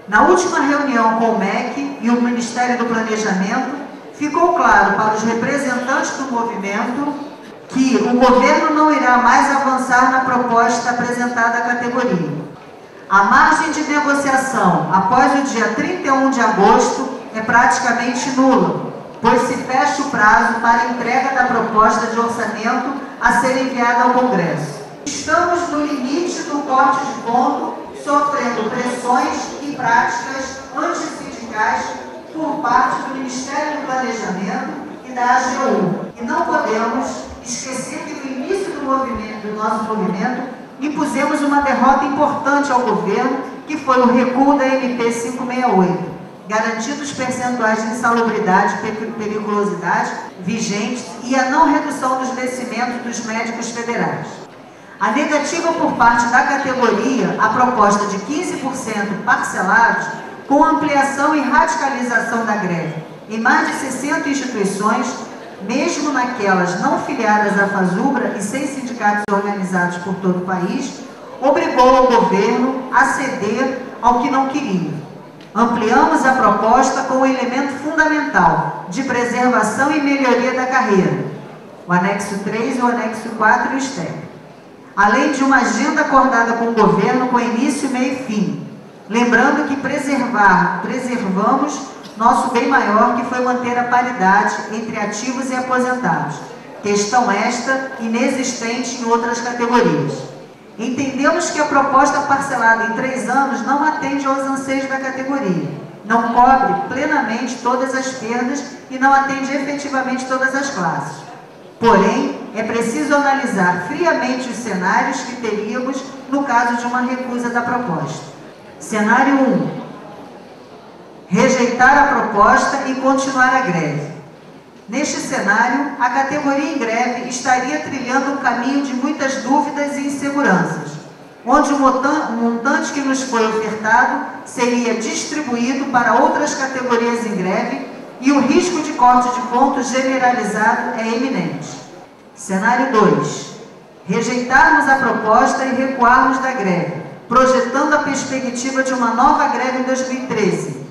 Na última reunião com o MEC e o Ministério do Planejamento, ficou claro para os representantes do movimento que o governo não irá mais avançar na proposta apresentada à categoria. A margem de negociação após o dia 31 de agosto é praticamente nula, pois se fecha o prazo para a entrega da proposta de orçamento a ser enviada ao Congresso. Estamos no limite do corte de ponto, sofrendo pressões e práticas antissindicais por parte do Ministério do Planejamento e da AGU. E não podemos esquecer que no início do nosso movimento, impusemos uma derrota importante ao governo, que foi o recuo da MP 568, garantindo os percentuais de insalubridade e periculosidade vigentes e a não redução dos vencimentos dos médicos federais. A negativa por parte da categoria à proposta de 15% parcelados, com ampliação e radicalização da greve em mais de 60 instituições, mesmo naquelas não filiadas à Fasubra e sem sindicatos organizados por todo o país, obrigou o governo a ceder ao que não queria. Ampliamos a proposta com o elemento fundamental de preservação e melhoria da carreira, o anexo 3, o anexo 4 e o STEP. Além de uma agenda acordada com o governo com início, meio e fim. Lembrando que preservamos nosso bem maior, que foi manter a paridade entre ativos e aposentados. Questão esta inexistente em outras categorias. Entendemos que a proposta parcelada em 3 anos não atende aos anseios da categoria, não cobre plenamente todas as perdas e não atende efetivamente todas as classes. Porém, é preciso analisar friamente os cenários que teríamos no caso de uma recusa da proposta. Cenário 1. Rejeitar a proposta e continuar a greve. Neste cenário, a categoria em greve estaria trilhando um caminho de muitas dúvidas e inseguranças, onde o montante que nos foi ofertado seria distribuído para outras categorias em greve e o risco de corte de pontos generalizado é iminente. Cenário 2. Rejeitarmos a proposta e recuarmos da greve, projetando a perspectiva de uma nova greve em 2013,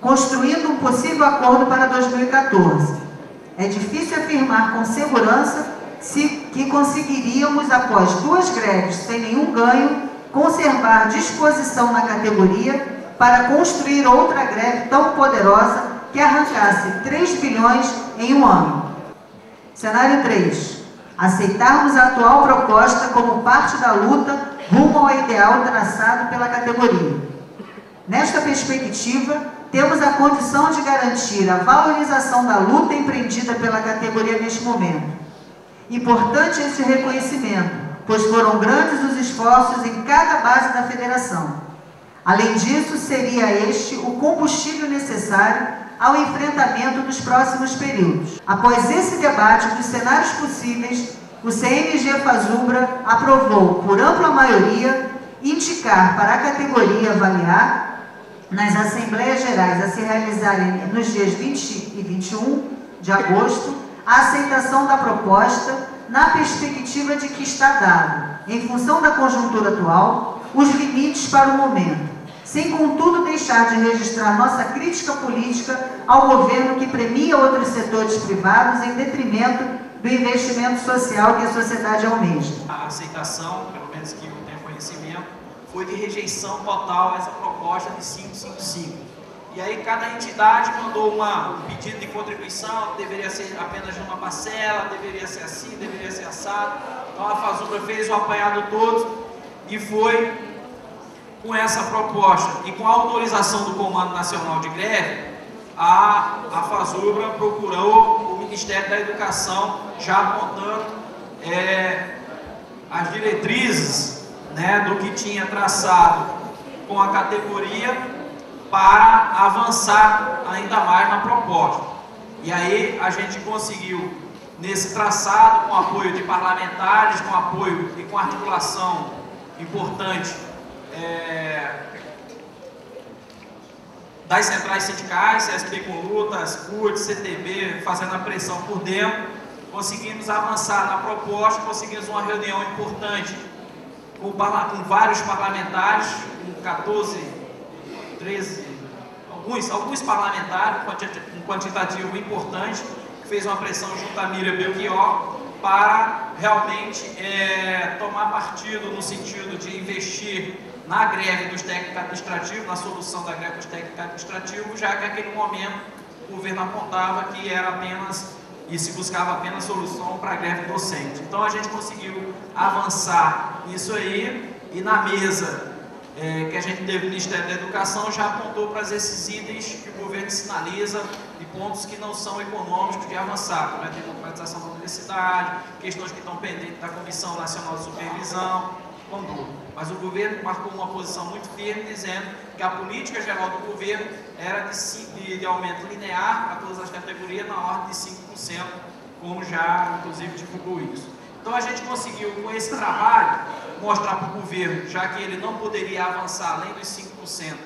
construindo um possível acordo para 2014. É difícil afirmar com segurança que conseguiríamos, após 2 greves sem nenhum ganho, conservar disposição na categoria para construir outra greve tão poderosa que arrancasse 3 bilhões em um ano. Cenário 3. Aceitarmos a atual proposta como parte da luta rumo ao ideal traçado pela categoria. Nesta perspectiva, temos a condição de garantir a valorização da luta empreendida pela categoria neste momento. Importante este reconhecimento, pois foram grandes os esforços em cada base da federação. Além disso, seria este o combustível necessário ao enfrentamento dos próximos períodos. Após esse debate dos cenários possíveis, o CNG Fasubra aprovou, por ampla maioria, indicar para a categoria avaliar nas Assembleias Gerais a se realizarem nos dias 20 e 21 de agosto, a aceitação da proposta na perspectiva de que está dado, em função da conjuntura atual, os limites para o momento, sem contudo deixar de registrar nossa crítica política ao governo que premia outros setores privados em detrimento do investimento social que a sociedade almeja. A aceitação, pelo menos que eu tenho conhecimento, foi de rejeição total a essa proposta de 555. E aí cada entidade mandou um pedido de contribuição, deveria ser apenas de uma parcela, deveria ser assim, deveria ser assado. Então a Fasubra fez o apanhado todo e foi com essa proposta e com a autorização do Comando Nacional de Greve, a Fasubra procurou o Ministério da Educação, já apontando as diretrizes, do que tinha traçado com a categoria para avançar ainda mais na proposta. E aí a gente conseguiu, nesse traçado, com apoio de parlamentares, com apoio e com articulação importante das centrais sindicais, CSP com lutas, CUT, CTB, fazendo a pressão por dentro, conseguimos avançar na proposta, conseguimos uma reunião importante com vários parlamentares, com 14 alguns parlamentares, um quantitativo importante, que fez uma pressão junto à Miriam Belchior para realmente tomar partido no sentido de investir na greve dos técnicos administrativos, na solução da greve dos técnicos administrativos, já que naquele momento o governo apontava que era apenas e se buscava apenas solução para a greve docente. Então a gente conseguiu avançar nisso aí, e na mesa que a gente teve no Ministério da Educação já apontou para esses itens que o governo sinaliza de pontos que não são econômicos de avançar, como a democratização da universidade, questões que estão pendentes da Comissão Nacional de Supervisão, com tudo. Mas o governo marcou uma posição muito firme, dizendo que a política geral do governo era de aumento linear para todas as categorias na ordem de 5%, como já, inclusive, divulgou isso. Então, a gente conseguiu, com esse trabalho, mostrar para o governo, já que ele não poderia avançar além dos 5%,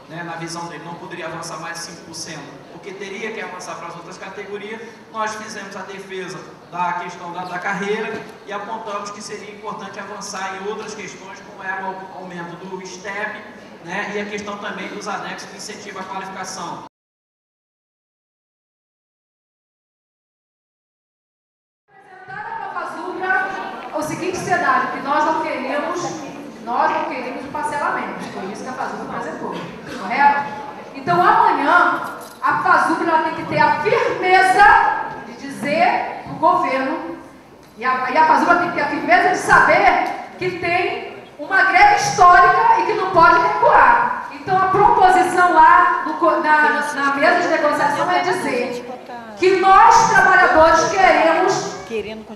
né, na visão dele, não poderia avançar mais de 5%, porque teria que avançar para as outras categorias, nós fizemos a defesa da questão da carreira e apontamos que seria importante avançar em outras questões, como era o aumento do STEP, né, e a questão também dos anexos de incentivo à qualificação. O seguinte cenário, que nós não queríamos o parcelamento, foi isso que a FASUB apresentou, correto? Então amanhã a FASUB tem que ter a firmeza de dizer para o governo, e a FASUB tem que ter a firmeza de saber que tem uma greve histórica e que não pode recuar. Então a proposição lá na mesa de negociação é dizer que nós, trabalhadores, queremos,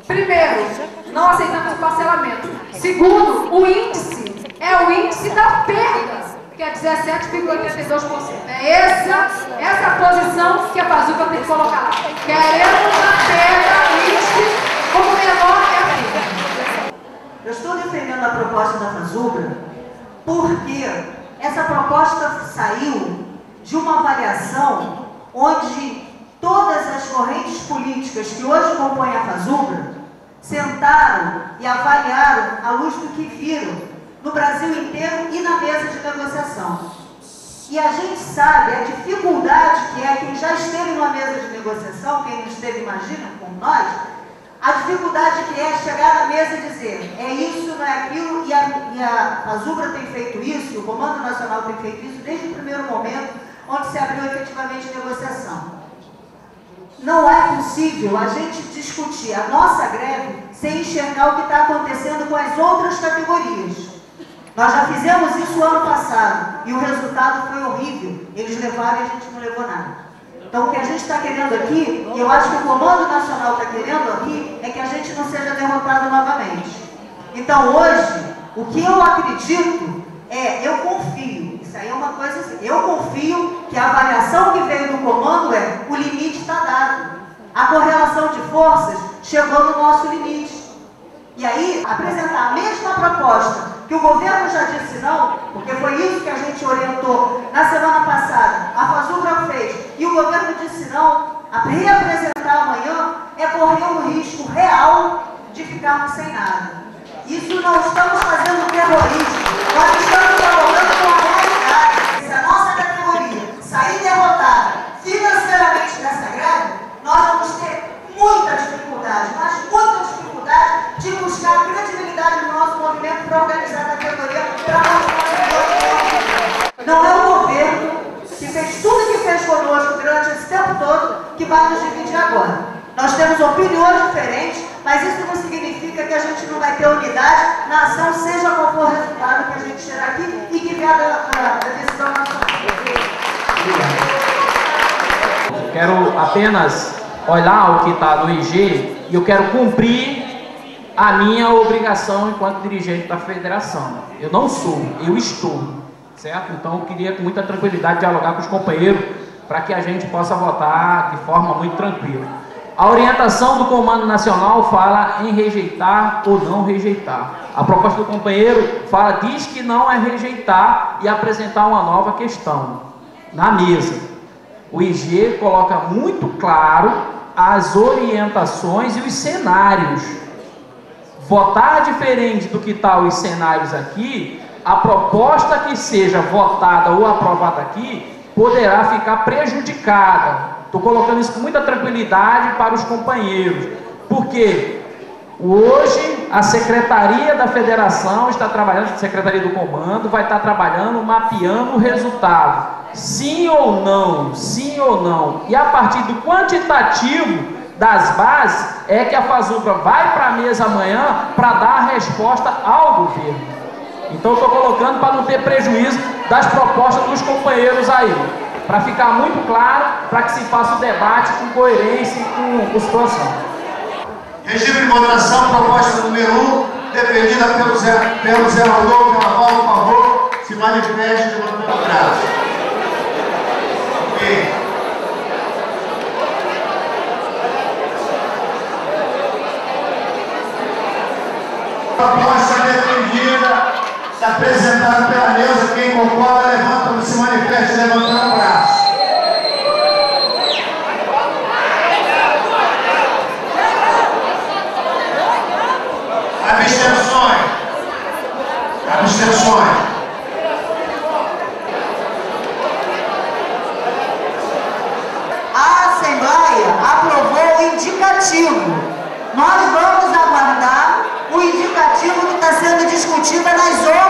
primeiro, não aceitamos o parcelamento. Segundo, o índice é o índice da perda, que é 17,82%. É essa a posição que a FASUB tem que colocar lá. Queremos a perda, o índice como menor é a perda. Eu estou defendendo a proposta da FASUB porque essa proposta saiu de uma avaliação onde todas as correntes políticas que hoje compõem a FASUB sentaram e avaliaram à luz do que viram no Brasil inteiro e na mesa de negociação. E a gente sabe a dificuldade que é, quem já esteve numa mesa de negociação, quem não esteve, imagina, como nós, a dificuldade que é chegar na mesa e dizer, é isso, não é aquilo, e a FASUB tem feito isso, o Comando Nacional tem feito isso desde o primeiro momento, onde se abriu efetivamente a negociação. Não é possível a gente discutir a nossa greve sem enxergar o que está acontecendo com as outras categorias. Nós já fizemos isso ano passado e o resultado foi horrível. Eles levaram e a gente não levou nada. Então o que a gente está querendo aqui, e eu acho que o Comando Nacional está querendo aqui, é que a gente não seja derrotado novamente. Então hoje, o que eu acredito eu confio. Isso aí é uma coisa assim, eu confio que a avaliação que veio do comando o limite está dado. A correlação de forças chegou no nosso limite. E aí, apresentar a mesma proposta que o governo já disse não, porque foi isso que a gente orientou na semana passada, a FASUB fez, e o governo disse não, a reapresentar amanhã é correr um risco real de ficarmos sem nada. Isso não estamos fazendo terrorismo, nós estamos trabalhando com a realidade. Se a nossa categoria sair derrotada financeiramente nessa greve, nós vamos ter muita dificuldade, mas muita dificuldade de buscar a credibilidade do nosso movimento para organizar a categoria para nós conseguirmos. Não é o governo que fez tudo que fez conosco durante esse tempo todo que vai nos dividir agora. Nós temos opiniões diferentes, mas isso não significa que a gente não vai ter unidade na ação, seja qual for o resultado que a gente chegar aqui e que vier da decisão nacional. Quero apenas olhar o que está no IG e eu quero cumprir a minha obrigação enquanto dirigente da federação. Eu não sou, eu estou, certo? Então eu queria com muita tranquilidade dialogar com os companheiros para que a gente possa votar de forma muito tranquila. A orientação do Comando Nacional fala em rejeitar ou não rejeitar. A proposta do companheiro diz que não é rejeitar e apresentar uma nova questão na mesa. O IG coloca muito claro as orientações e os cenários. Votar diferente do que está os cenários aqui a proposta que seja votada ou aprovada aqui poderá ficar prejudicada. Estou colocando isso com muita tranquilidade para os companheiros, porque hoje a Secretaria da Federação está trabalhando, a Secretaria do Comando vai estar trabalhando, mapeando o resultado. Sim ou não, sim ou não. E a partir do quantitativo das bases é que a FASUBRA vai para a mesa amanhã para dar a resposta ao governo. Então estou colocando para não ter prejuízo das propostas dos companheiros aí, para ficar muito claro, para que se faça o debate com coerência e com situação. Regime de votação, proposta número 1, defendida pelo Zé Rodolfo, pela voz do favor, se manifeste levantando o braço. Ok. Proposta defendida, está apresentada pela mesa. Quem concorda, levanta, se manifeste levantando o braço. Abstenções. Abstenções. A Assembleia aprovou o indicativo. Nós vamos aguardar o indicativo que está sendo discutido nas outras